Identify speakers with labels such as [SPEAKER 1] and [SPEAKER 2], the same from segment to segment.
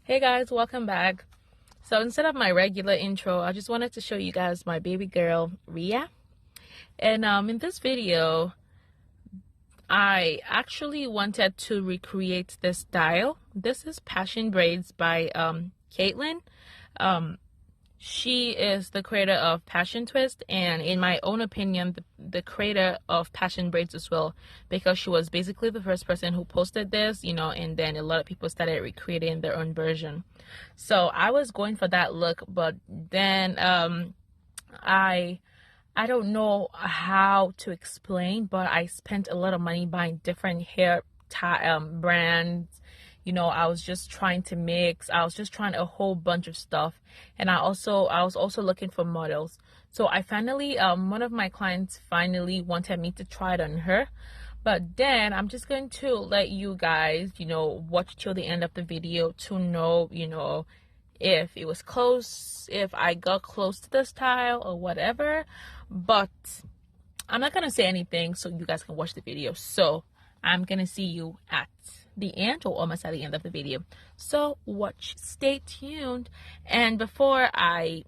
[SPEAKER 1] Hey guys, welcome back. So instead of my regular intro, I just wanted to show you guys my baby girl, Ria. And in this video, I actually wanted to recreate this style. This is Passion Braids by Caitlin. She is the creator of Passion Twist, and in my own opinion, the creator of Passion Braids as well, because she was basically the first person who posted this, and then a lot of people started recreating their own version. So I was going for that look, but then I don't know how to explain, but I spent a lot of money buying different hair brands. I was just trying to mix. I was just trying a whole bunch of stuff, and I was also looking for models. So I finally, one of my clients finally wanted me to try it on her, but then I'm just going to let you guys, watch till the end of the video to know, if it was close, if I got close to the style or whatever. But I'm not gonna say anything so you guys can watch the video. So I'm gonna see you at the end or almost at the end of the video. So stay tuned. And before I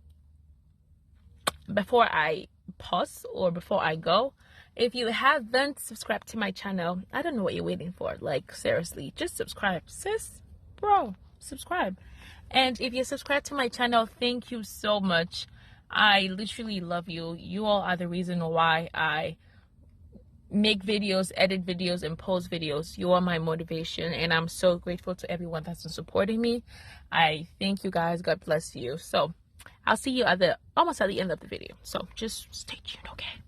[SPEAKER 1] pause or before I go, if you haven't subscribed to my channel, I don't know what you're waiting for. Like, seriously, just subscribe, sis, bro, subscribe. And if you subscribe to my channel, thank you so much. I literally love you. You all are the reason why I make videos, edit videos, and post videos. You are my motivation, and I'm so grateful to everyone that's been supporting me. I thank you guys. God bless you. So I'll see you almost at the end of the video. So just stay tuned, okay?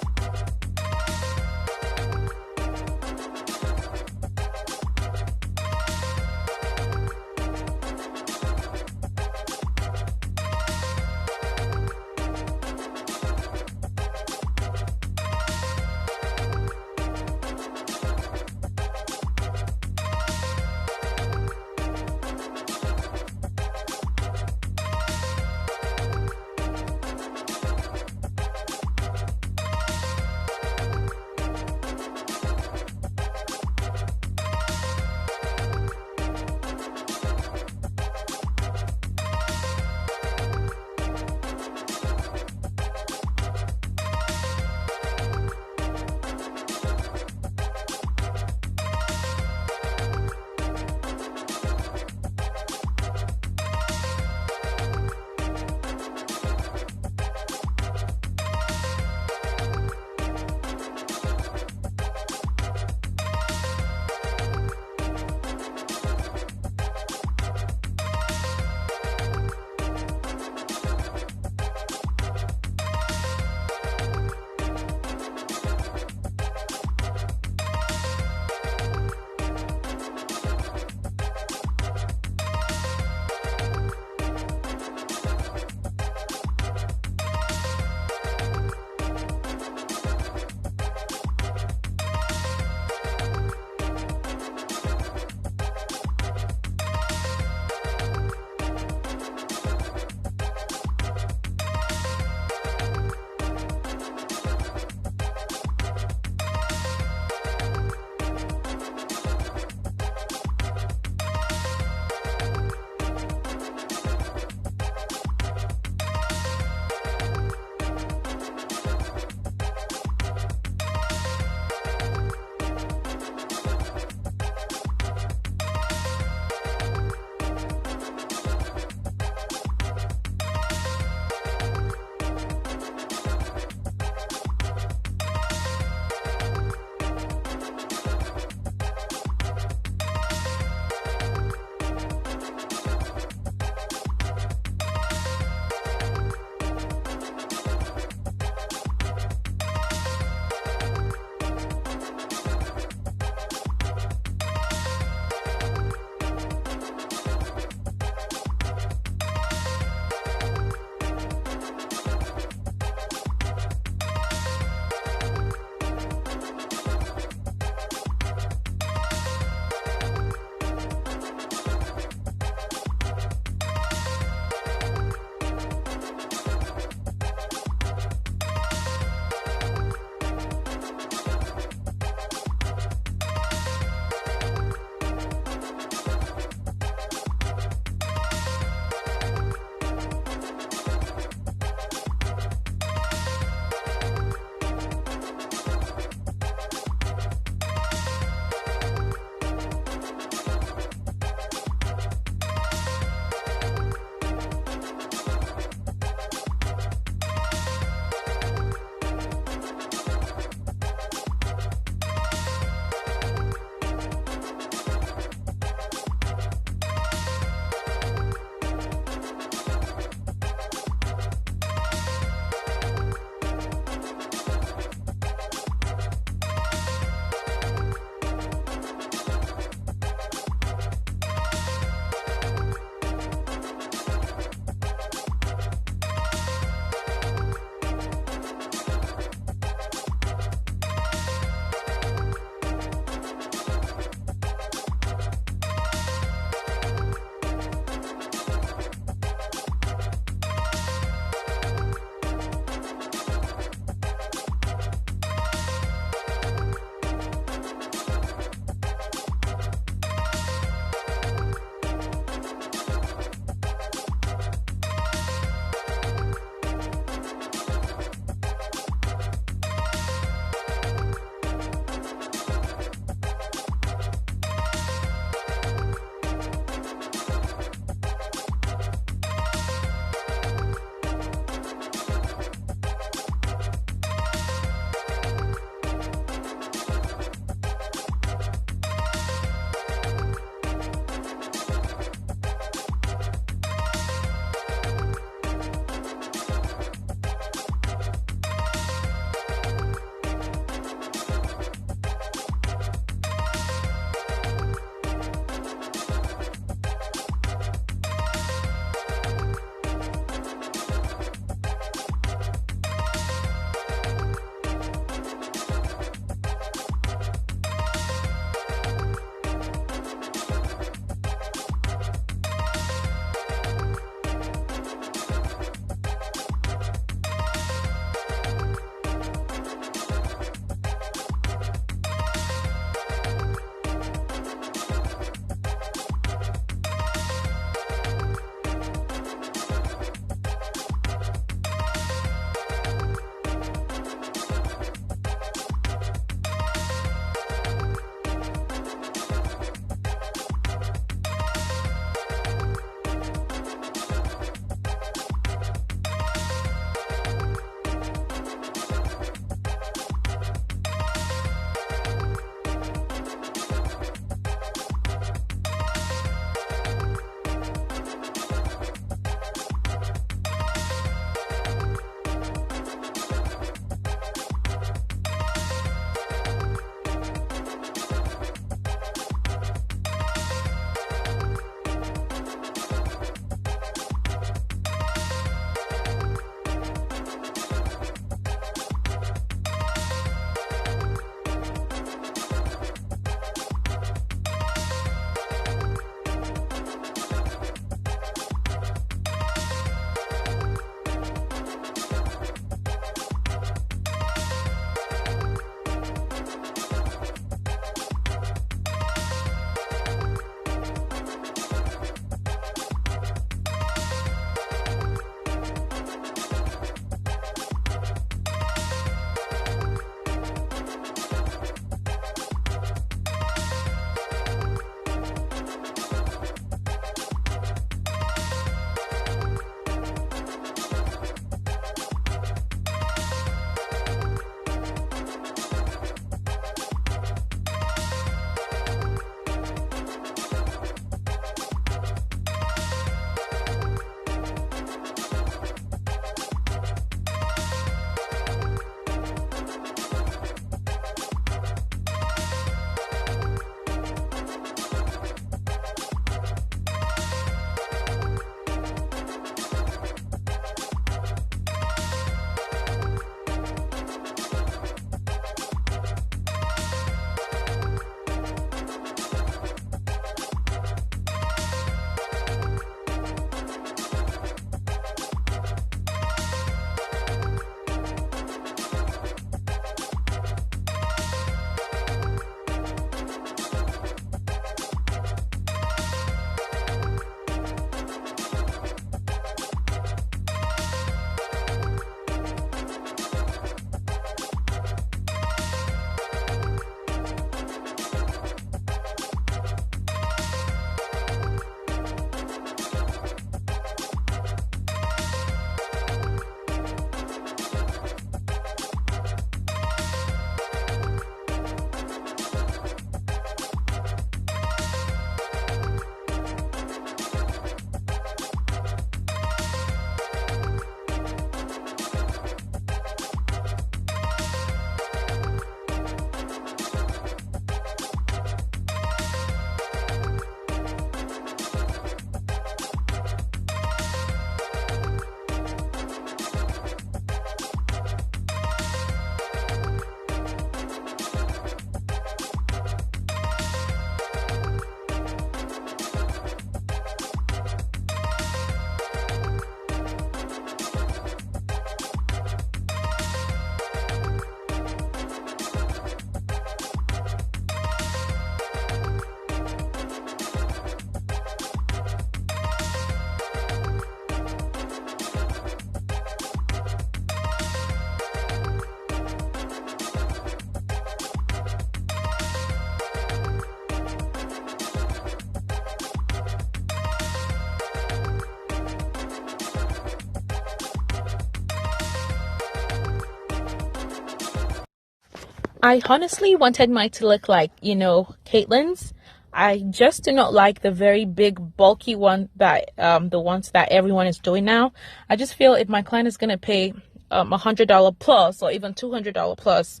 [SPEAKER 1] I honestly wanted mine to look like, Caitlin's. I just do not like the very big bulky one that the ones that everyone is doing now. I just feel if my client is gonna pay $100 plus or even $200 plus,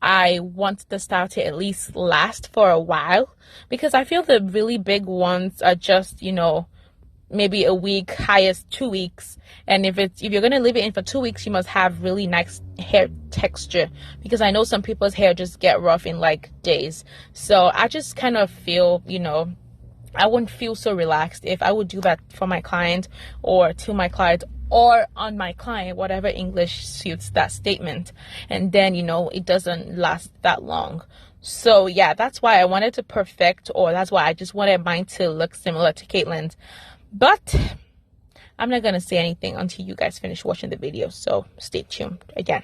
[SPEAKER 1] I want the style to at least last for a while, because I feel the really big ones are just, maybe a week, highest 2 weeks. And if you're gonna leave it in for 2 weeks, you must have really nice hair texture, because I know some people's hair just get rough in like days. So I just kind of feel, I wouldn't feel so relaxed if I would do that for my client or to my client or on my client, whatever English suits that statement, and then it doesn't last that long. So yeah, that's why I wanted to perfect, or that's why I just wanted mine to look similar to Caitlin's. But I'm not gonna say anything until you guys finish watching the video, so stay tuned again.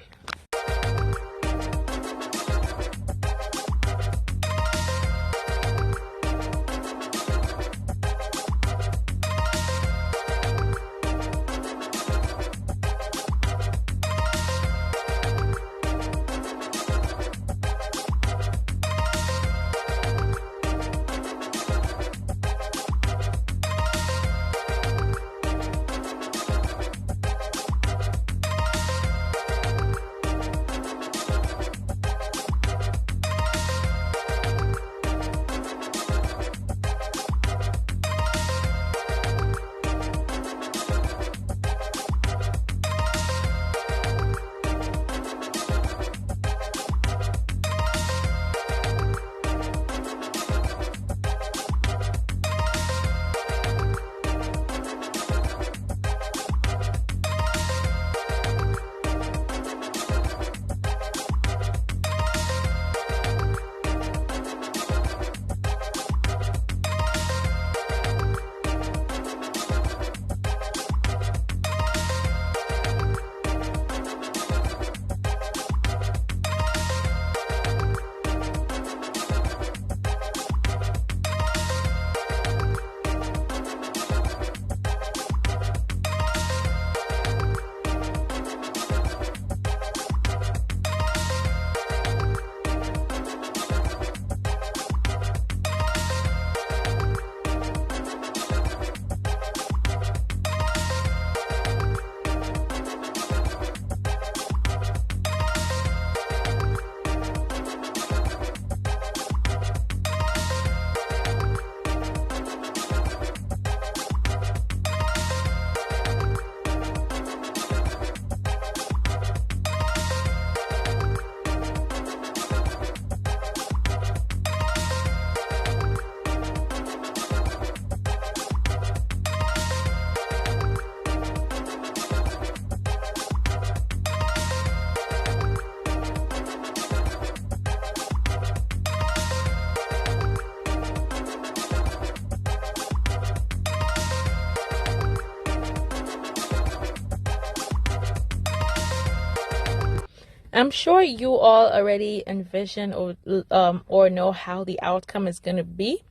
[SPEAKER 1] I'm sure you all already envision or know how the outcome is going to be,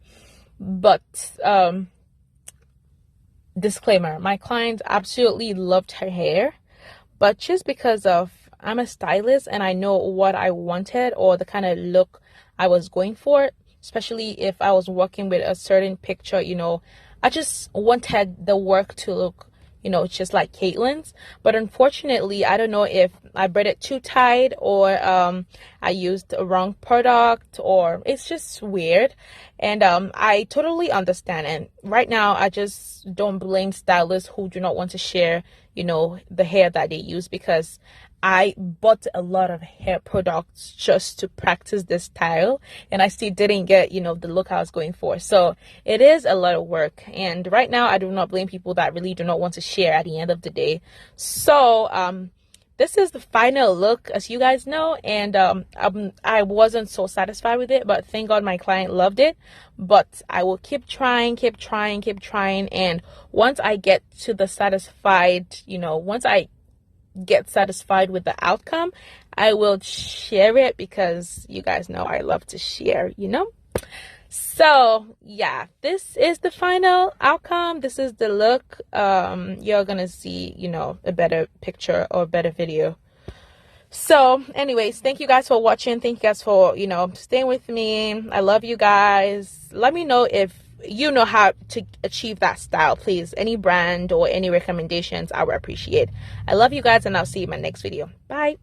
[SPEAKER 1] but disclaimer, my client absolutely loved her hair, but just because of I'm a stylist and I know what I wanted or the kind of look I was going for, especially if I was working with a certain picture, I just wanted the work to look just like Caitlin's. But unfortunately, I don't know if I braided too tight or I used the wrong product, or it's just weird. And I totally understand. And right now, I just don't blame stylists who do not want to share, the hair that they use, because I bought a lot of hair products just to practice this style, and I still didn't get, the look I was going for. So it is a lot of work. And right now, I do not blame people that really do not want to share at the end of the day. So this is the final look, as you guys know, and I wasn't so satisfied with it, but thank God my client loved it. But I will keep trying, and once I get to the satisfied, once I get satisfied with the outcome, I will share it, because you guys know I love to share. So yeah, this is the final outcome. This is the look. You're gonna see a better picture or better video So anyways, thank you guys for watching. Thank you guys for, you know, staying with me. I love you guys. Let me know if you know how to achieve that style, please. Any brand or any recommendations, I would appreciate. I love you guys, and I'll see you in my next video. Bye.